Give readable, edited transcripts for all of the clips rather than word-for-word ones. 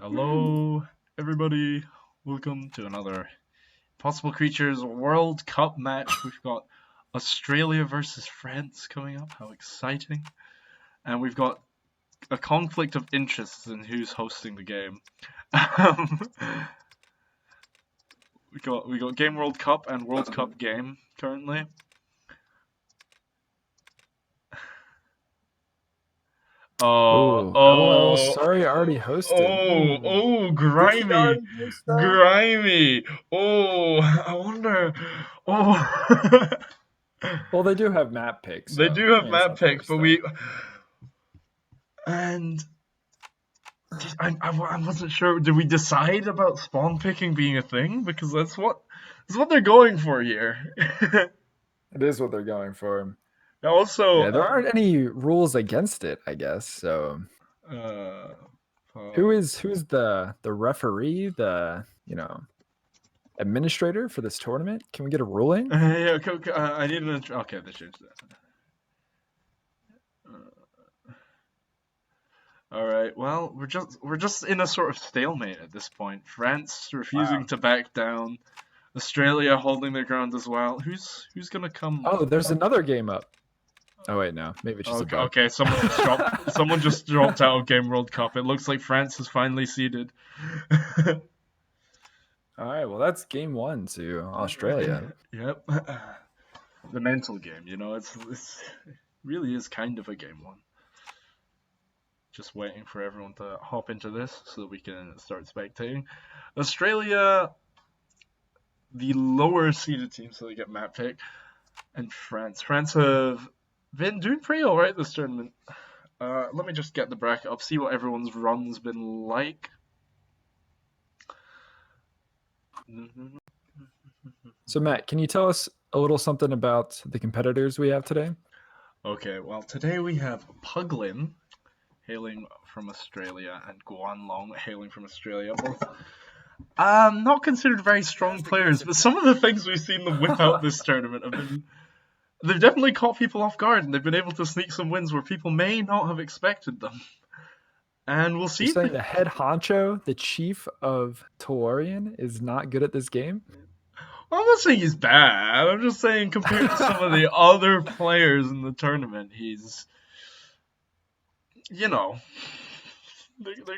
Hello, everybody. Welcome to another Possible Creatures World Cup match. We've got Australia versus France coming up. How exciting! And we've got a conflict of interests in who's hosting the game. we got Game World Cup and World Cup game currently. LOL, sorry, I already hosted. Grimy, grimy. Oh, I wonder. Oh, Well, they do have map picks, they so do have it's map not the picks, worst but thing. I wasn't sure. Did we decide about spawn picking being a thing? Because that's what they're going for here. It is what they're going for. Also, Yeah, there aren't any rules against it, I guess. So, uh, who's the referee, the administrator for this tournament? Can we get a ruling? yeah, I need an intro. Okay, they changed that. All right. Well, we're just in a sort of stalemate at this point. France refusing to back down. Australia holding their ground as well. Who's gonna come? Oh, there's another game up. Oh wait, no, maybe it's just a bug. Okay. Someone just dropped out of Game World Cup. It looks like France is finally seeded. All right, well that's game one to Australia. Yep. The mental game, it really is kind of a game one. Just waiting for everyone to hop into this so that we can start spectating. Australia, the lower seeded team, so they get map pick, and France. France have been doing pretty alright this tournament. Let me just get the bracket up, see what everyone's run's been like. So Matt, can you tell us a little something about the competitors we have today? Okay, well today we have Puglin, hailing from Australia, and Guanlong, hailing from Australia. Both not considered very strong players, but some of the things we've seen them whip out this tournament they've definitely caught people off guard, and they've been able to sneak some wins where people may not have expected them. And we'll see. You're saying the head honcho, the chief of Tellurian, is not good at this game? Well, I'm not saying he's bad. I'm just saying compared to some of the other players in the tournament, he's, there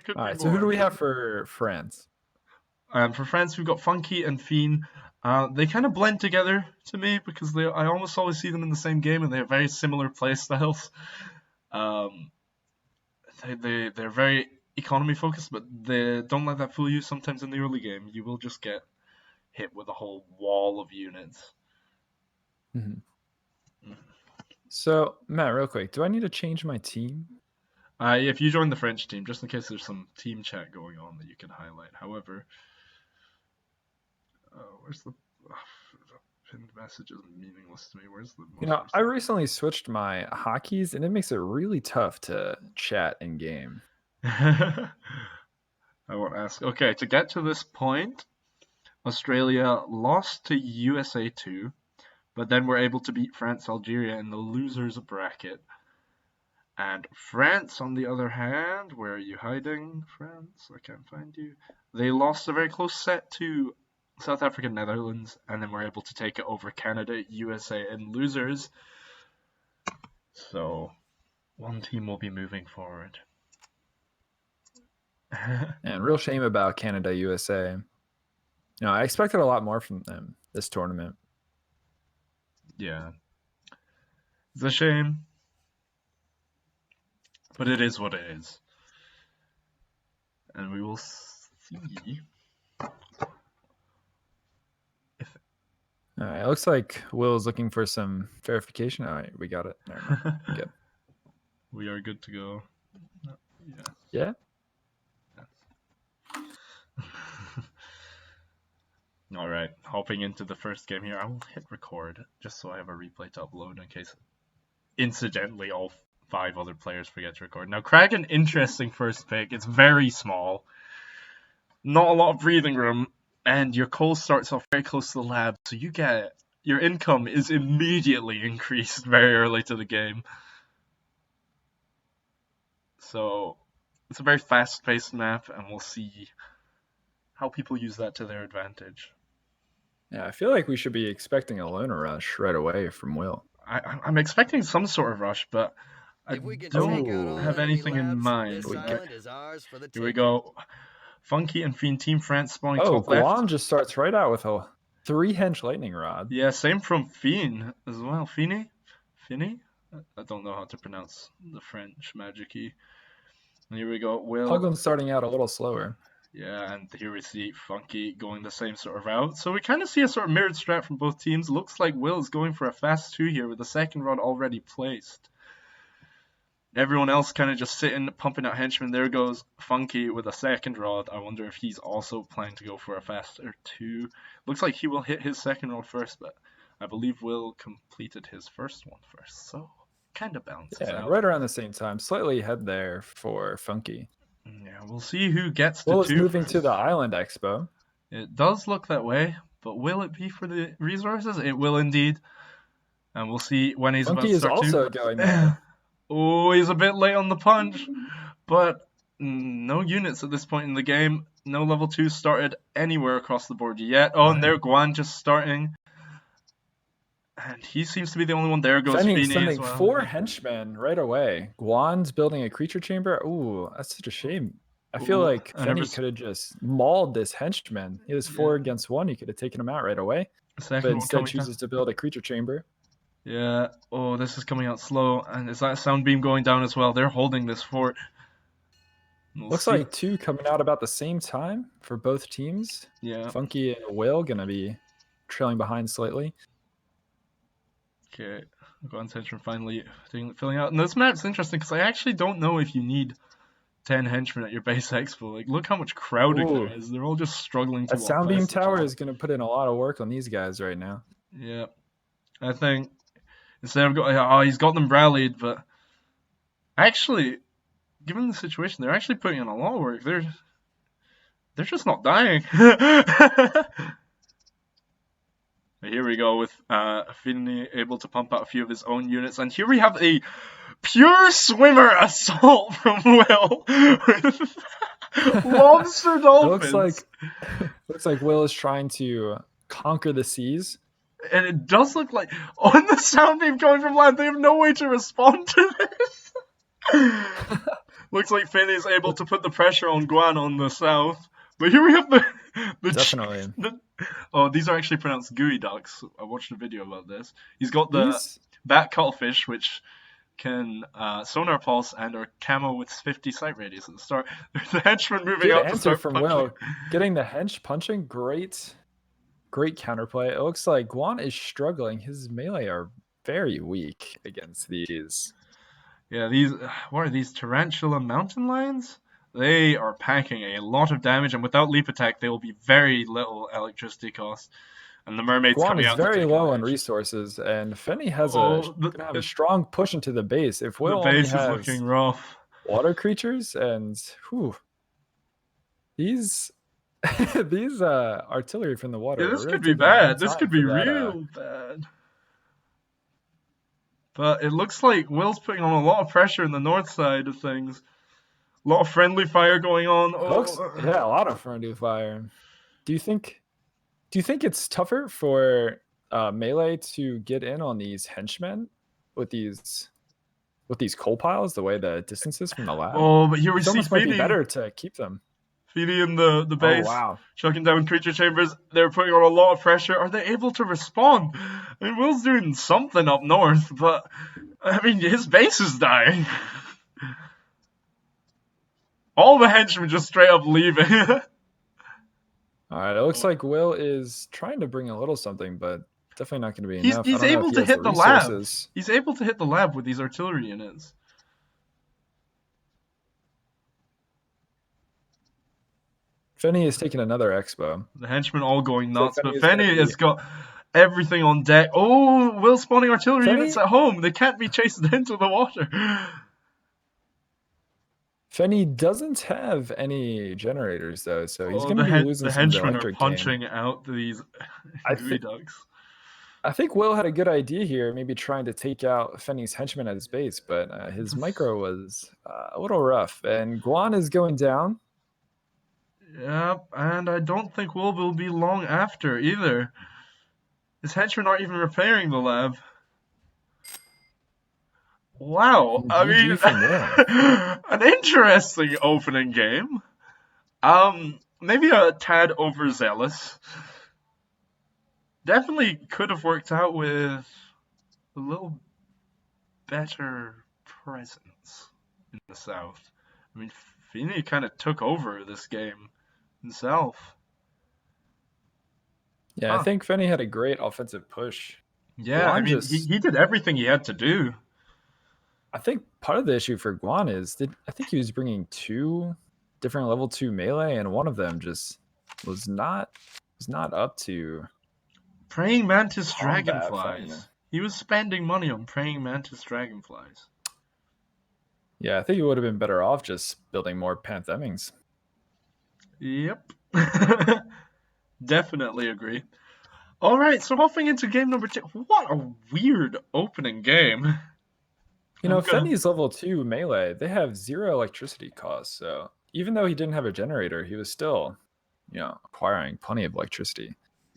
could All be right, more. so who do we have for France? For France, we've got Funky and Phene. They kind of blend together to me because I almost always see them in the same game, and they have very similar play styles. They're very economy focused, but they don't let that fool you. Sometimes in the early game, you will just get hit with a whole wall of units. Mm-hmm. So Matt, real quick, do I need to change my team? If you join the French team, just in case there's some team chat going on that you can highlight. However, where's the pinned message is meaningless to me. Where's the I recently switched my hotkeys, and it makes it really tough to chat in game. I won't ask. Okay, to get to this point, Australia lost to USA 2, but then were able to beat France, Algeria in the losers bracket. And France, on the other hand, where are you hiding, France? I can't find you. They lost a very close set to South Africa, Netherlands, and then were able to take it over Canada, USA, and losers. So, one team will be moving forward. And real shame about Canada, USA. I expected a lot more from them this tournament. Yeah. It's a shame. But it is what it is. And we will see. All right, it looks like Will's looking for some verification. All right, we got it. Good. We are good to go. Yeah? All right, hopping into the first game here. I will hit record just so I have a replay to upload in case incidentally all 5 other players forget to record. Now, Crag, an interesting first pick. It's very small. Not a lot of breathing room. And your coal starts off very close to the lab, so your income is immediately increased very early to the game. So, It's a very fast-paced map, and we'll see how people use that to their advantage. Yeah, I feel like we should be expecting a loner rush right away from Will. I'm expecting some sort of rush, but I don't have anything in mind. Here we go. Funky and Phene Team France spawning top left. Guan just starts right out with a 3-hench lightning rod. Yeah, same from Phene as well. Phene? I don't know how to pronounce the French magic-y. And here we go. Will. Puglin starting out a little slower. Yeah, and here we see Funky going the same sort of route. So we kind of see a sort of mirrored strat from both teams. Looks like Will is going for a fast 2 here with the second rod already placed. Everyone else kind of just sitting, pumping out henchmen. There goes Funky with a second rod. I wonder if he's also planning to go for a faster 2. Looks like he will hit his second rod first, but I believe Will completed his first one first. So kind of balances out. Right around the same time. Slightly ahead there for Funky. Yeah, we'll see who gets to Will 2. is moving to the Island Expo. It does look that way, but will it be for the resources? It will indeed. And we'll see when he's Funky about to start is also going there. Oh, he's a bit late on the punch, but no units at this point in the game. No level 2 started anywhere across the board yet. Oh, and there Guan just starting. And he seems to be the only one. There goes Phene sending as well. 4 henchmen right away. Guan's building a creature chamber. Ooh, that's such a shame. I feel like Phene could have just mauled this henchman. He was 4 against 1. He could have taken him out right away. But instead chooses to build a creature chamber. Yeah. Oh, this is coming out slow. And is that sound beam going down as well? They're holding this fort. Looks like 2 coming out about the same time for both teams. Yeah. Funky and Will going to be trailing behind slightly. Okay. Guan's henchman finally filling out. And this map's interesting because I actually don't know if you need 10 henchmen at your base expo. Like, look how much crowding there is. They're all just struggling to. That sound beam tower is going to put in a lot of work on these guys right now. Yeah. I think instead of going, he's got them rallied, but actually, given the situation, they're actually putting in a lot of work. They're just not dying. Here we go with Phene able to pump out a few of his own units, and here we have a pure swimmer assault from Will with lobster dolphins. Looks like Will is trying to conquer the seas. And it does look like on the sound beam coming from land, they have no way to respond to this. Looks like Phene is able to put the pressure on Guan on the south. But here we have the definitely. These are actually pronounced gooey ducks. I watched a video about this. He's got the bat cuttlefish, which can sonar pulse and are camo with 50 sight radius at the start. There's the henchman moving up to start from punching. Will. Getting the hench punching, great counterplay. It looks like Guan is struggling. His melee are very weak against these. Yeah, what are these? Tarantula mountain lions? They are packing a lot of damage, and without leap attack, they will be very little electricity cost. And the mermaid's coming out. Guan is very low on resources, and Phene has a strong push into the base. If Will the base only is looking rough. Water creatures and these artillery from the water. Yeah, this could be bad. This could be real bad. But it looks like Will's putting on a lot of pressure in the north side of things. A lot of friendly fire going on. A lot of friendly fire. Do you think it's tougher for melee to get in on these henchmen with these coal piles? The way the distances from the lab. Oh, but here we see Phene. Might be better to keep them. Phene in the base, chucking down creature chambers. They're putting on a lot of pressure. Are they able to respond? I mean, Will's doing something up north, but I mean, his base is dying. All the henchmen just straight up leaving. All right, it looks like Will is trying to bring a little something, but definitely not going to be enough. He's able to hit the lab. He's able to hit the lab with these artillery units. Phene is taking another expo. The henchmen all going nuts, but Phene has got everything on deck. Oh, Will spawning artillery units at home. They can't be chased into the water. Phene doesn't have any generators though, so he's going to be losing the some henchmen electric are punching out these gooey ducks. I think Will had a good idea here, maybe trying to take out Fenny's henchman at his base, but his micro was a little rough. And Guan is going down. Yep, and I don't think will be long after either. His henchmen aren't even repairing the lab. Wow, I GG from Will. mean, an interesting opening game. Maybe a tad overzealous. Definitely could have worked out with a little better presence in the south. I mean, Phene kind of took over this game himself. Yeah, I think Fenny had a great offensive push. Yeah, Guan I mean, he did everything he had to do. I think part of the issue for Guan is that I think he was bringing 2 different level 2 melee, and one of them just was not up to Praying mantis combat dragonflies. He was spending money on praying mantis dragonflies. Yeah, I think he would have been better off just building more panthemings. Yep. Definitely agree. All right, so hopping into game number 2. What a weird opening game. You know, Fenny's level 2 melee, they have 0 electricity cost. So even though he didn't have a generator, he was still, acquiring plenty of electricity.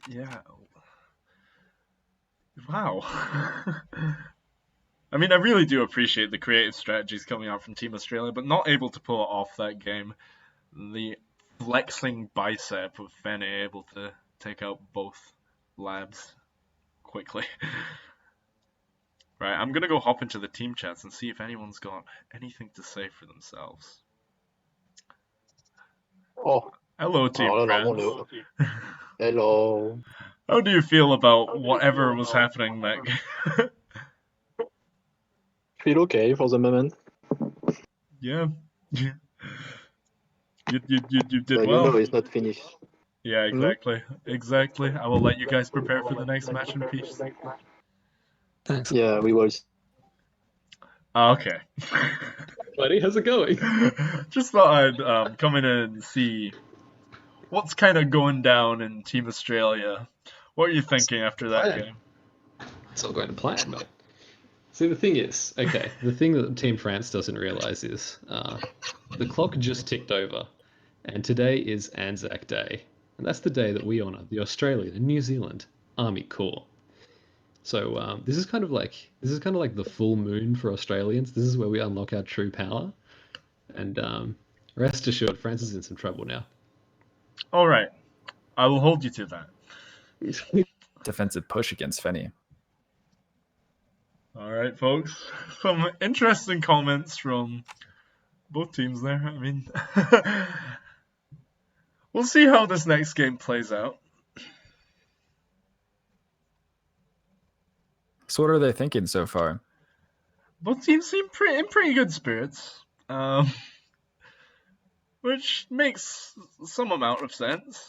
Yeah. Wow. I mean, I really do appreciate the creative strategies coming out from Team Australia, but not able to pull it off that game. The flexing bicep of Phene able to take out both labs quickly. Right, I'm gonna go hop into the team chats and see if anyone's got anything to say for themselves. Oh, hello, Team France. Hello. How do you feel about whatever was happening that game? Feel okay for the moment. Yeah. You did But well. you know it's not finished. Yeah, exactly. Exactly. I will let you guys prepare for the next match in peace. Thanks. Yeah, we will. Okay. Buddy, how's it going? Just thought I'd come in and see what's kind of going down in Team Australia. What are you thinking after that game? It's all going to plan, mate. See, the thing is, the thing that Team France doesn't realise is the clock just ticked over, and today is Anzac Day, and that's the day that we honour the Australian and New Zealand Army Corps. So this is kind of like the full moon for Australians. This is where we unlock our true power, and rest assured, France is in some trouble now. All right, I will hold you to that. Defensive push against Fenny. All right, folks. Some interesting comments from both teams there. I mean, we'll see how this next game plays out. So what are they thinking so far? Both teams seem in pretty good spirits, which makes some amount of sense.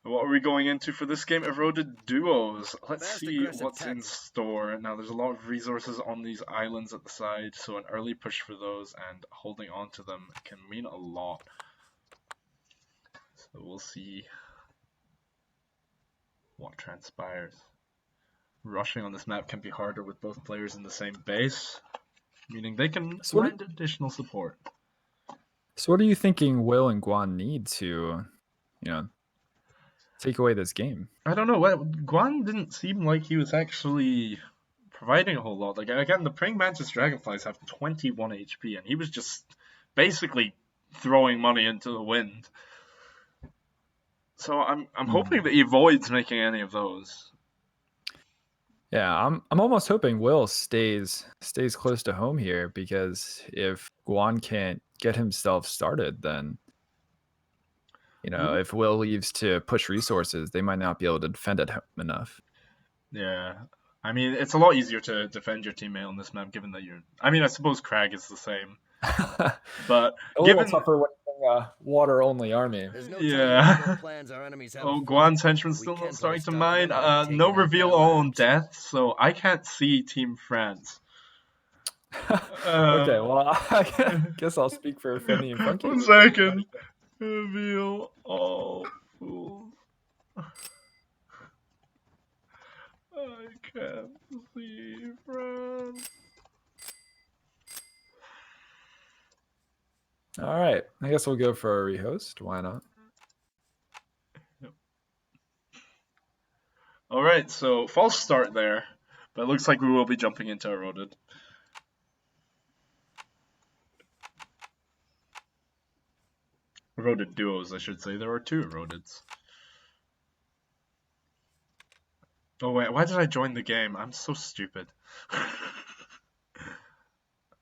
What are we going into for this game? Eroded duos. Let's see what's in store. Now, there's a lot of resources on these islands at the side, so an early push for those and holding on to them can mean a lot. So we'll see what transpires. Rushing on this map can be harder with both players in the same base, meaning they can lend additional support. So what are you thinking Will and Guan need to, take away this game? I don't know. Guan didn't seem like he was actually providing a whole lot. Like, again, the praying mantis dragonflies have 21 HP, and he was just basically throwing money into the wind. So I'm hoping that he avoids making any of those. Yeah, I'm almost hoping Will stays close to home here, because if Guan can't get himself started, then if Will leaves to push resources, they might not be able to defend it enough. Yeah, I mean, it's a lot easier to defend your teammate on this map, given that you're. I mean, I suppose Crag is the same, but a little tougher when water-only army. Yeah. Oh, Guan's henchman's still not starting to mine. No reveal on death, so I can't see Team France. Okay, well, I guess I'll speak for Phene and Funky. 1 second. Reveal all fools. Can't see France. All right. I guess we'll go for a rehost. Why not? All right, so false start there, but it looks like we will be jumping into eroded. Eroded duos, I should say. There are 2 erodeds. Oh wait, why did I join the game? I'm so stupid.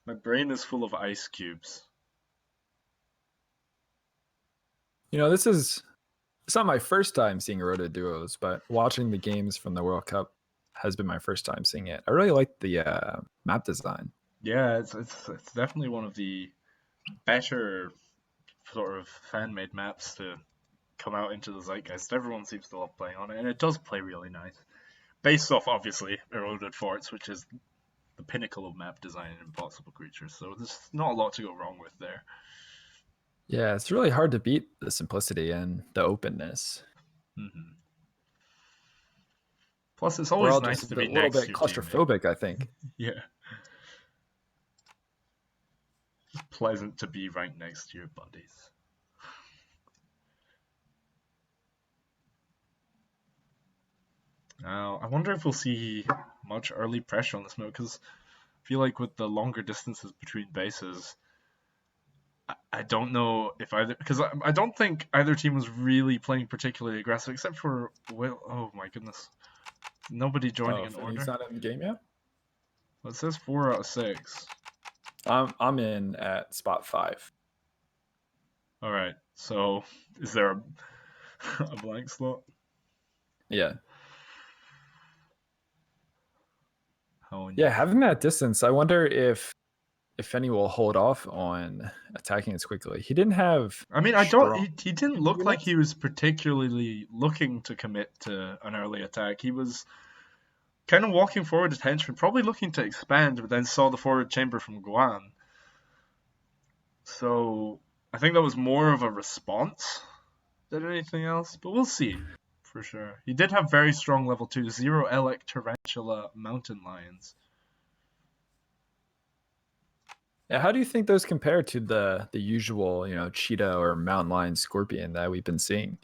My brain is full of ice cubes. You know, it's not my first time seeing eroded duos, but watching the games from the World Cup has been my first time seeing it. I really like the map design. Yeah, it's definitely one of the better sort of fan-made maps to come out into the zeitgeist. Everyone seems to love playing on it, and it does play really nice. Based off, obviously, Eroded Forts, which is the pinnacle of map design in Impossible Creatures, so there's not a lot to go wrong with there. Yeah, it's really hard to beat the simplicity and the openness. Mm-hmm. Plus, it's We're always all nice just to a be little next bit to your teammate. claustrophobic, I think. Yeah. Just pleasant to be right next to your buddies. Now, I wonder if we'll see much early pressure on this mode, because I feel like with the longer distances between bases, I don't know if either, because I don't think either team was really playing particularly aggressive, except for Will. Oh my goodness, nobody joining in order. He's not in the game yet. Well, it says 4 out of 6. I'm in at spot 5. All right, so is there a blank slot? Yeah. How Yeah, having that distance, I wonder if Phene will hold off on attacking as quickly. He didn't have. I mean, I don't. strong He didn't look like units. he was particularly looking to commit to an early attack. He was kind of walking forward at henchman, probably looking to expand, but then saw the forward chamber from Guan. So I think that was more of a response than anything else. But we'll see for sure. He did have very strong level 2 0 Elec Tarantula Mountain Lions. Yeah, how do you think those compare to the usual, cheetah or mountain lion scorpion that we've been seeing?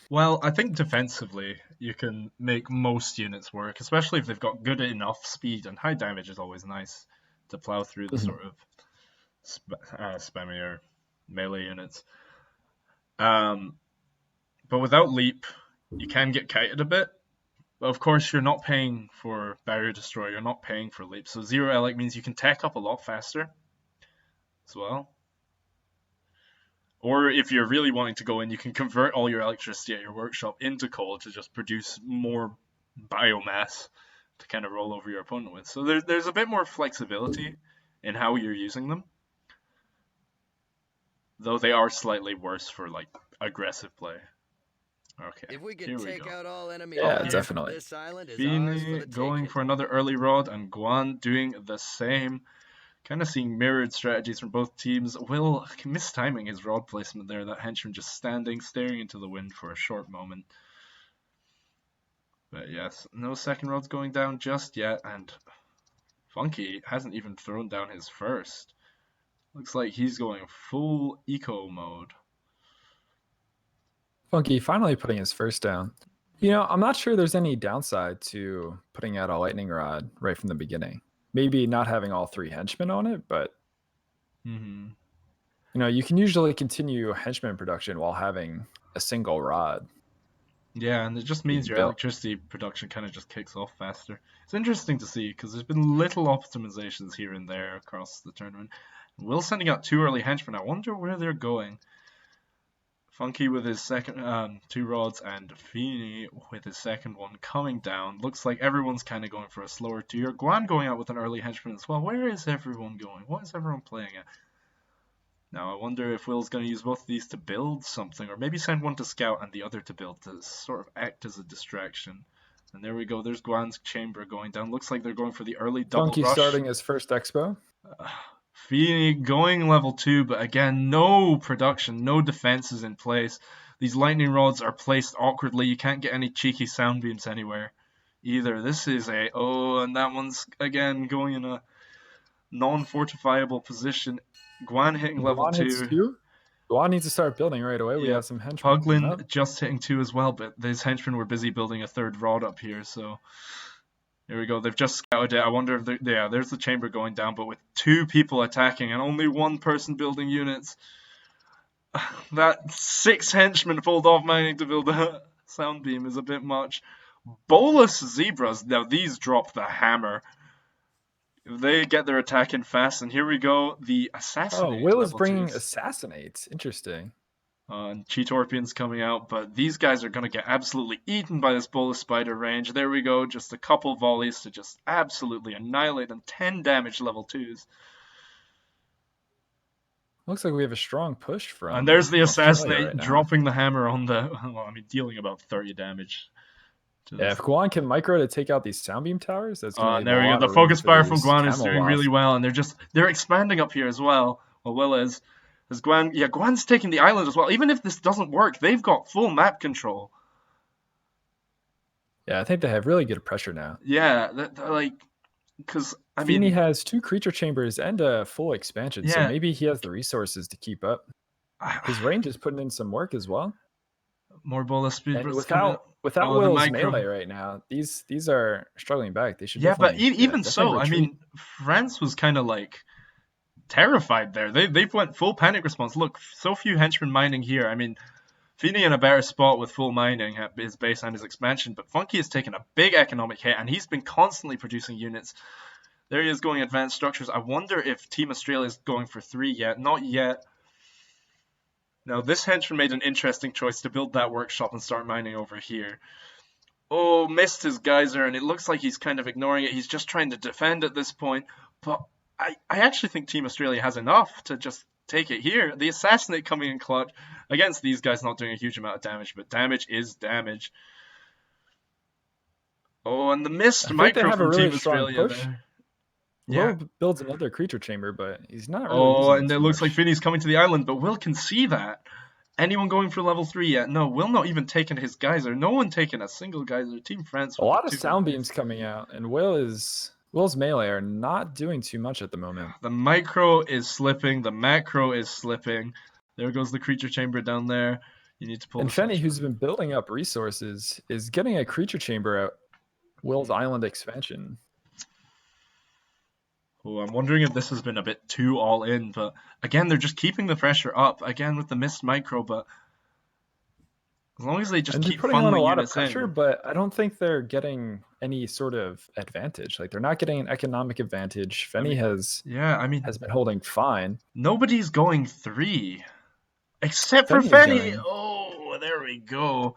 Well, I think defensively you can make most units work, especially if they've got good enough speed, and high damage is always nice to plow through the sort of spammier melee units. But without leap, you can get kited a bit. But of course, you're not paying for Barrier Destroyer, you're not paying for leap. So 0 Elec means you can tech up a lot faster as well. Or if you're really wanting to go in, you can convert all your electricity at your workshop into coal to just produce more biomass to kind of roll over your opponent with. So there's a bit more flexibility in how you're using them. Though they are slightly worse for like aggressive play. Okay, If we here can we take go. out all enemy Yeah, units, definitely. this island is ours for the Phene going taking. for another early rod, and Guan doing the same. Kind of seeing mirrored strategies from both teams. Will mistiming his rod placement there. That henchman just standing, staring into the wind for a short moment. But yes, no second rods going down just yet, and Funky hasn't even thrown down his first. Looks like he's going full eco mode. Funky finally putting his first down. I'm not sure there's any downside to putting out a lightning rod right from the beginning. Maybe not having all 3 henchmen on it, but you can usually continue henchman production while having a single rod. Yeah, and it just means your built. electricity production kind of just kicks off faster. It's interesting to see because there's been little optimizations here and there across the tournament. Will sending out 2 early henchmen. I wonder where they're going. Funky with his second 2 rods, and Phene with his second one coming down. Looks like everyone's kind of going for a slower tier. Guan going out with an early henchman as well. Where is everyone going? What is everyone playing at? Now I wonder if Will's going to use both of these to build something, or maybe send one to scout and the other to build to sort of act as a distraction. And there we go. There's Guan's chamber going down. Looks like they're going for the early double Funky rush. starting his first expo. Phene going level 2, but again, no production, no defenses in place. These lightning rods are placed awkwardly. You can't get any cheeky sound beams anywhere. either. This is and that one's again going in a non-fortifiable position. Guan hitting level Guan hits 2. 2. Guan needs to start building right away. We Yep. have some henchmen. coming up. Puglin just hitting 2 as well, but these henchmen were busy building a third rod up here, so there we go. They've just scouted it. I wonder if there's the chamber going down, but with 2 people attacking and only 1 person building units, that 6 henchmen pulled off mining to build a sound beam is a bit much. Bolus zebras, now these drop the hammer. They get their attack in fast, and here we go. The assassinate. Oh, Will is level bringing 2s. assassinates. Interesting. And Cheetorpian's coming out, but these guys are going to get absolutely eaten by this Bolus Spider range. There we go, just a couple volleys to just absolutely annihilate them. 10 damage level 2s. Looks like we have a strong push from. And there's the Australia assassinate right now. dropping the hammer on the. Well, I mean, dealing about 30 damage. to Yeah, this. if Guan can micro to take out these sound beam towers, that's going to And there we go. The focus fire from Guan is doing really well, and they're expanding up here as well. Well as Guan, Guan's taking the island as well. Even if this doesn't work, they've got full map control. Yeah, I think they have really good pressure now. Yeah, because I mean, Phene has 2 creature chambers and a full expansion, so Yeah. maybe he has the resources to keep up. His range is putting in some work as well. more Bolus speed. And bursts coming without Oh, the Will's micro. melee right now, these are struggling back. They should Yeah, but definitely, even so, I retreat. mean, France was kind of terrified there. They went full panic response. Look, so few henchmen mining here. I mean, Phene in a better spot with full mining at his base and his expansion, but Funky has taken a big economic hit, and he's been constantly producing units. There he is going advanced structures. I wonder if Team Australia is going for 3 yet. Not yet. Now, this henchman made an interesting choice to build that workshop and start mining over here. Oh, missed his geyser, and it looks like he's kind of ignoring it. He's just trying to defend at this point, but I actually think Team Australia has enough to just take it here. The assassinate coming in clutch against these guys, not doing a huge amount of damage, but damage is damage. Oh, and the missed I think they micro have a from really Team strong Australia push. there. Will builds another creature chamber, but he's not really Oh, using and too it looks much. like Phene's coming to the island, but Will can see that. Anyone going for level 3 yet? No, Will not even taking his geyser. No one taking a single geyser. Team France. A lot of two sound guys. beams coming out, and Will's melee are not doing too much at the moment. The micro is slipping. The macro is slipping. There goes the creature chamber down there. You need to pull. And the Phene, switch. who's been building up resources, is getting a creature chamber out Will's island expansion. Oh, I'm wondering if this has been a bit too all in, but again, they're just keeping the pressure up. Again with the missed micro, but as long as they just And they're keep putting on a funneling lot of units pressure, in. but I don't think they're getting any sort of advantage. Like, they're not getting an economic advantage. Phene mean, has Yeah, I mean, been holding fine. nobody's going 3. Except for Phene is Phene. going. Oh, there we go.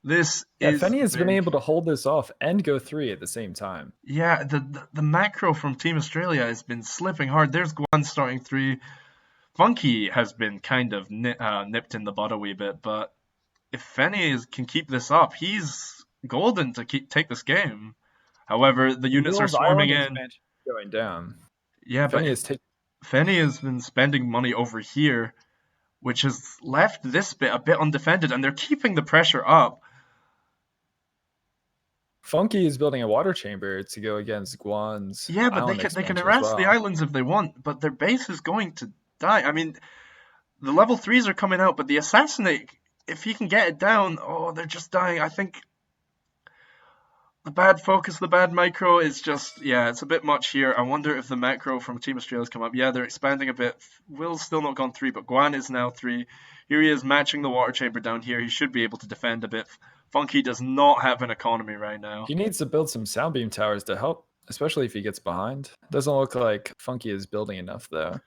This Yeah, is Phene has been big. able to hold this off and go 3 at the same time. Yeah, the macro from Team Australia has been slipping hard. There's Guan starting 3. Funky has been kind of nipped in the butt a wee bit, but if Phene can keep this up, he's golden to take this game. However, the units are Will's swarming island in. expansion is going down. Yeah, but Phene is taking. Phene has been spending money over here, which has left this bit a bit undefended, and they're keeping the pressure up. Funky is building a water chamber to go against Guan's. Yeah, but island they can expansion as harass the well. islands if they want, but their base is going to die. I mean, the level 3s are coming out, but the assassinate, if he can get it down, oh, they're just dying. I think the bad focus, the bad micro is just, yeah, it's a bit much here. I wonder if the macro from Team Australia's come up. Yeah, they're expanding a bit. Will's still not gone 3, but Guan is now 3. Here he is matching the water chamber down here. He should be able to defend a bit. Funky does not have an economy right now. He needs to build some sound beam towers to help, especially if he gets behind. Doesn't look like Funky is building enough, though.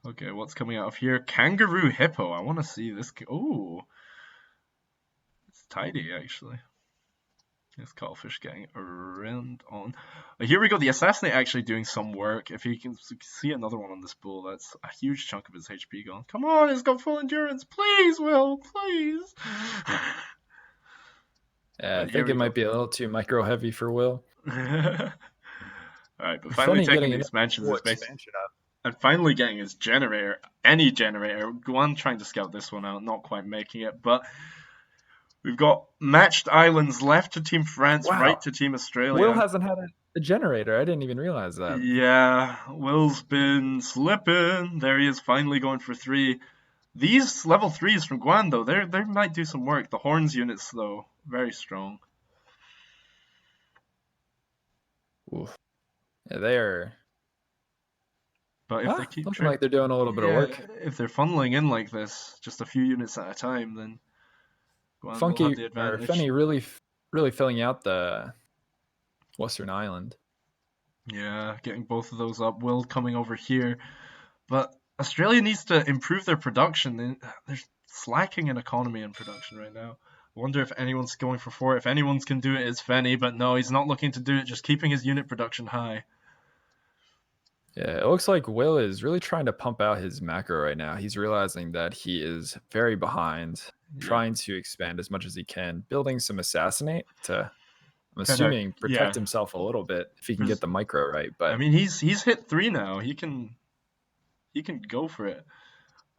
Okay, what's coming out of here? Kangaroo Hippo. I want to see this. Oh, it's tidy, actually. This cuttlefish getting around on. Here we go. The assassinate actually doing some work. If he can see another one on this bull, that's a huge chunk of his HP gone. Come on, it's got full endurance. Please, Will, please. Yeah, I Here think we it might go. be a little too micro heavy for Will. Alright, but Funny finally taking getting the an expansions full is basic. expansion up. And finally getting his generator, any generator. Guan trying to scout this one out, not quite making it, but We've got matched islands left to Team France, Wow. right to Team Australia. Will hasn't had a generator. I didn't even realize that. Yeah, Will's been slipping. There he is, finally going for 3. These level 3s from Guan, though, they might do some work. The Horns units, though, very strong. Oof. Yeah, they are. But if they keep looking like they're doing a little bit of work. if they're funneling in like this, just a few units at a time, then Guan will have Funky the or advantage. Phene really filling out the Western Island. Yeah, getting both of those up. Will coming over here. But Australia needs to improve their production. They're slacking in economy and production right now. I wonder if anyone's going for 4. If anyone's can do it, it's Phene, but no, he's not looking to do it, just keeping his unit production high. Yeah, it looks like Will is really trying to pump out his macro right now. He's realizing that he is very behind, trying to expand as much as he can, building some assassinate to, I'm assuming, protect himself a little bit if he can get the micro right. But I mean, he's hit 3 now. He can go for it.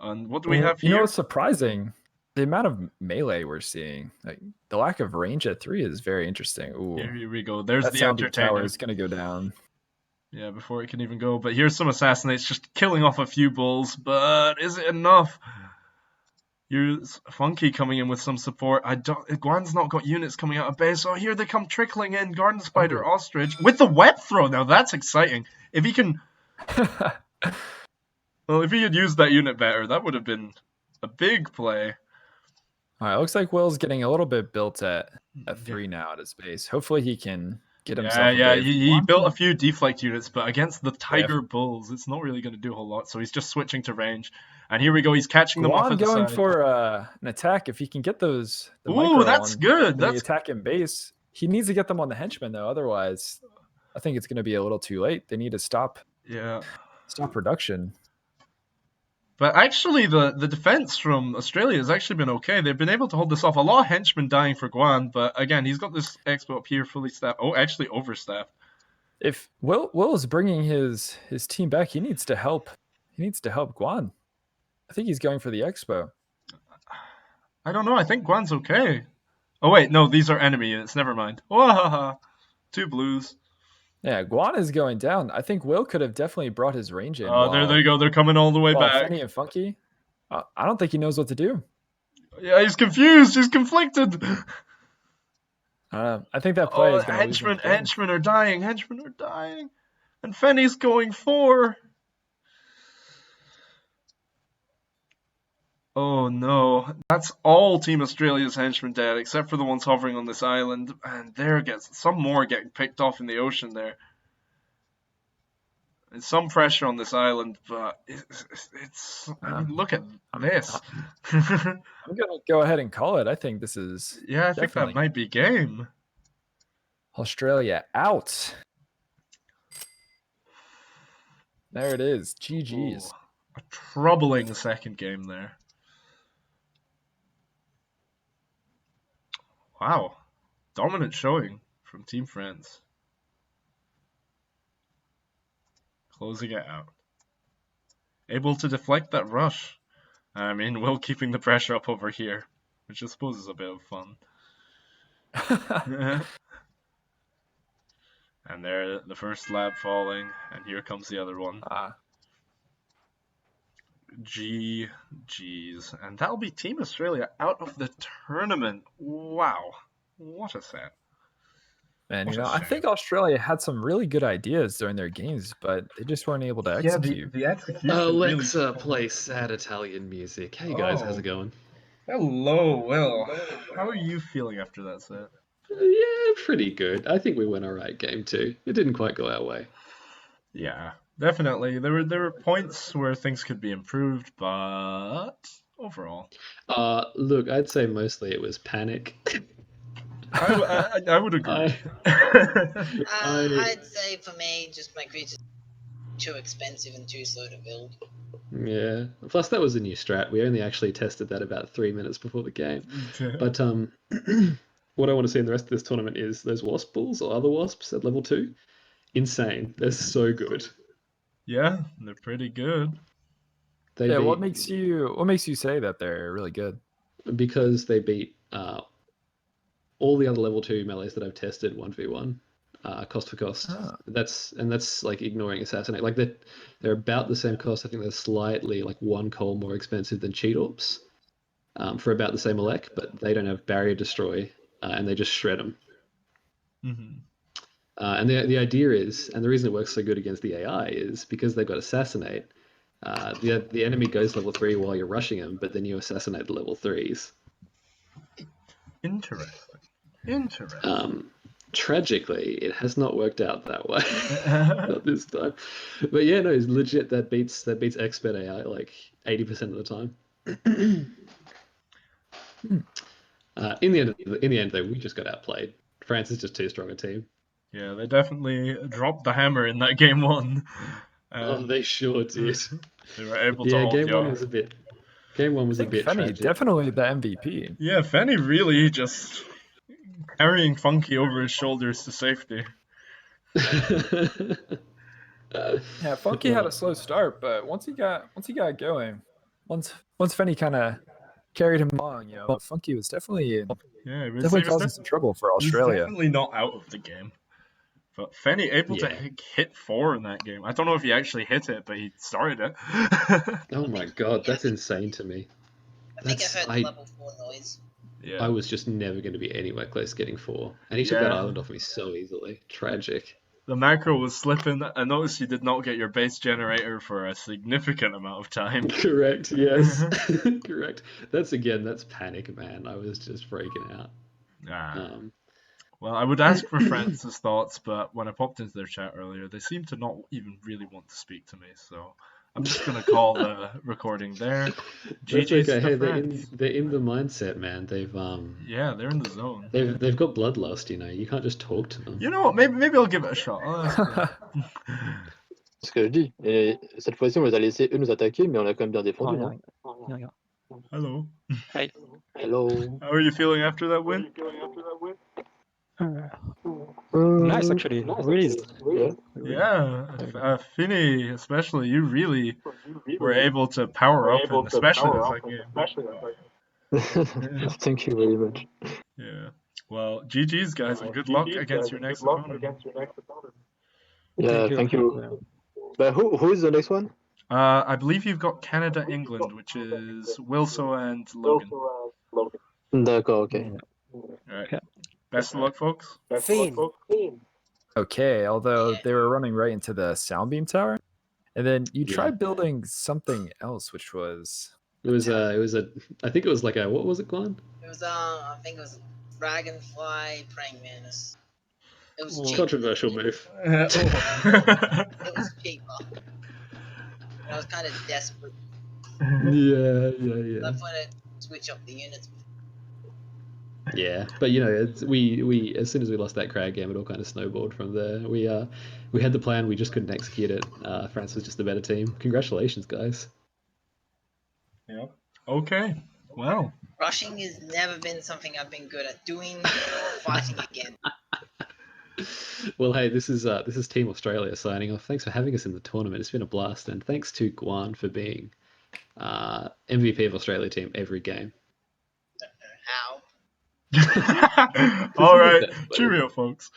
And what do we have here? You know what's surprising? The amount of melee we're seeing. Like, the lack of range at 3 is very interesting. Ooh, here we go. There's that the sound entertainer. tower is going to go down. Yeah, before it can even go. But here's some assassinates, just killing off a few bulls. But is it enough? Here's Funky coming in with some support. Guan's not got units coming out of base. Oh, here they come trickling in. Garden Spider, Ostrich with the web throw. Now that's exciting. If he can, well, if he had used that unit better, that would have been a big play. All right, looks like Will's getting a little bit built at 3 now at his base. Hopefully he can get himself. He built a few deflect units, but against the Tiger Bulls, it's not really going to do a whole lot. So he's just switching to range. And here we go. He's catching them off at the side. Going for an attack. If he can get those, ooh, that's good. That's the attack in base. He needs to get them on the henchmen though. Otherwise, I think it's going to be a little too late. They need to stop. Yeah. Stop production. But actually, the defense from Australia has actually been okay. They've been able to hold this off. A lot of henchmen dying for Guan, but again, he's got this expo up here fully staffed. Oh, actually overstaffed. If Will is bringing his team back, he needs to help. He needs to help Guan. I think he's going for the expo. I don't know. I think Guan's okay. Oh wait, no, these are enemy units. Never mind. Oh, 2 blues. Yeah, Guan is going down. I think Will could have definitely brought his range in. Oh, there you go. They're coming all the way back. Phene and Funky. I don't think he knows what to do. Yeah, he's confused. He's conflicted. I think that play is going to henchmen are dying. Henchmen are dying. And Phene's going 4. Oh no, that's all Team Australia's henchmen dead, except for the ones hovering on this island, and there gets some more getting picked off in the ocean there. There's some pressure on this island, but it's I mean, look at this. I'm gonna go ahead and call it. I think this is I think that might be game. Australia out. There it is. GG's. A troubling second game there. Wow, dominant showing from Team France. Closing it out. Able to deflect that rush. I mean, Will keeping the pressure up over here, which I suppose is a bit of fun. And there, the first lab falling, and here comes the other one. GG's. And that'll be Team Australia out of the tournament. Wow. What a set. Man, I think Australia had some really good ideas during their games, but they just weren't able to execute. The execution. Alexa, play sad Italian music. Hey guys, how's it going? Hello, Will. How are you feeling after that set? Yeah, pretty good. I think we went a right game too. It didn't quite go our way. Yeah, definitely. There were points where things could be improved, but overall. Look, I'd say mostly it was panic. I would agree. I'd say for me, just my creatures too expensive and too slow to build. Yeah. Plus, that was a new strat. We only actually tested that about 3 minutes before the game. But what I want to see in the rest of this tournament is those wasp bulls or other wasps at level 2. Insane. They're so good. Yeah, they're pretty good. What makes you say that they're really good? Because they beat all the other level 2 melees that I've tested 1v1, cost for cost. Oh. That's like ignoring assassinate. Like they're about the same cost. I think they're slightly like 1 coal more expensive than cheat orbs, for about the same elect, but they don't have barrier destroy, and they just shred them. Mhm. And the idea is, and the reason it works so good against the AI is because they've got assassinate. The enemy goes level 3 while you're rushing them, but then you assassinate the level 3s. Interesting. Tragically, it has not worked out that way. Not this time. But yeah, no, it's legit. That beats expert AI like 80% of the time. In the end, though, we just got outplayed. France is just too strong a team. Yeah, they definitely dropped the hammer in that game 1. They sure did. They were able to Yeah, hold game you one off. was a bit. Game one was I a think bit Phene tragic. definitely the MVP. Yeah, Phene really just carrying Funky over his shoulders to safety. Yeah, Funky had a slow start, but once he got going, once Phene kind of carried him along, Funky was definitely causing some trouble for He was Australia. definitely not out of the game. But Phene able to hit 4 in that game. I don't know if he actually hit it, but he started it. Oh my god, that's insane to me. I think I heard the level 4 noise. Yeah. I was just never going to be anywhere close to getting 4. And he took that island off me so easily. Tragic. The macro was slipping. I noticed you did not get your base generator for a significant amount of time. Correct, yes. Correct. That's panic, man. I was just freaking out. Well, I would ask for France's thoughts, but when I popped into their chat earlier, they seemed to not even really want to speak to me, so I'm just going to call the recording there. That's okay. Hey, they're in the mindset, man. They've yeah, they're in the zone. They've got bloodlust, You can't just talk to them. You know what? Maybe I'll give it a shot. C'est ce que je dis. Et cette fois-ci, on les a laissés eux nous attaquer, mais on a quand même bien défendu. non Hello. Hey. Hello. How are you feeling after that win? Nice, actually. Really. Yeah. Yeah, Phene, especially, you really were able to power up in especially the second game. Thank you very much. Yeah. Well, GG's, guys, and good luck against your next opponent. Yeah, thank you. But who is the next one? I believe you've got Canada, England, which is Wilso and Logan. D'accord, okay. Alright. Best of luck, folks. Phene. Okay, although they were running right into the sound beam tower, and then you tried building something else, which was I think it was like a, what was it, Guan? It was I think it was Dragonfly Praying Mantis. It was cheap. Controversial move. It was cheaper. I was kind of desperate. Yeah. I wanted to switch up the units. Yeah, but we as soon as we lost that crag game, it all kind of snowballed from there. We had the plan, we just couldn't execute it. France was just a better team. Congratulations, guys. Yeah. Okay. Well. Rushing has never been something I've been good at doing. Fighting again. Well, hey, this is Team Australia signing off. Thanks for having us in the tournament. It's been a blast, and thanks to Guan for being MVP of Australia team every game. How? All right. Cheerio, folks.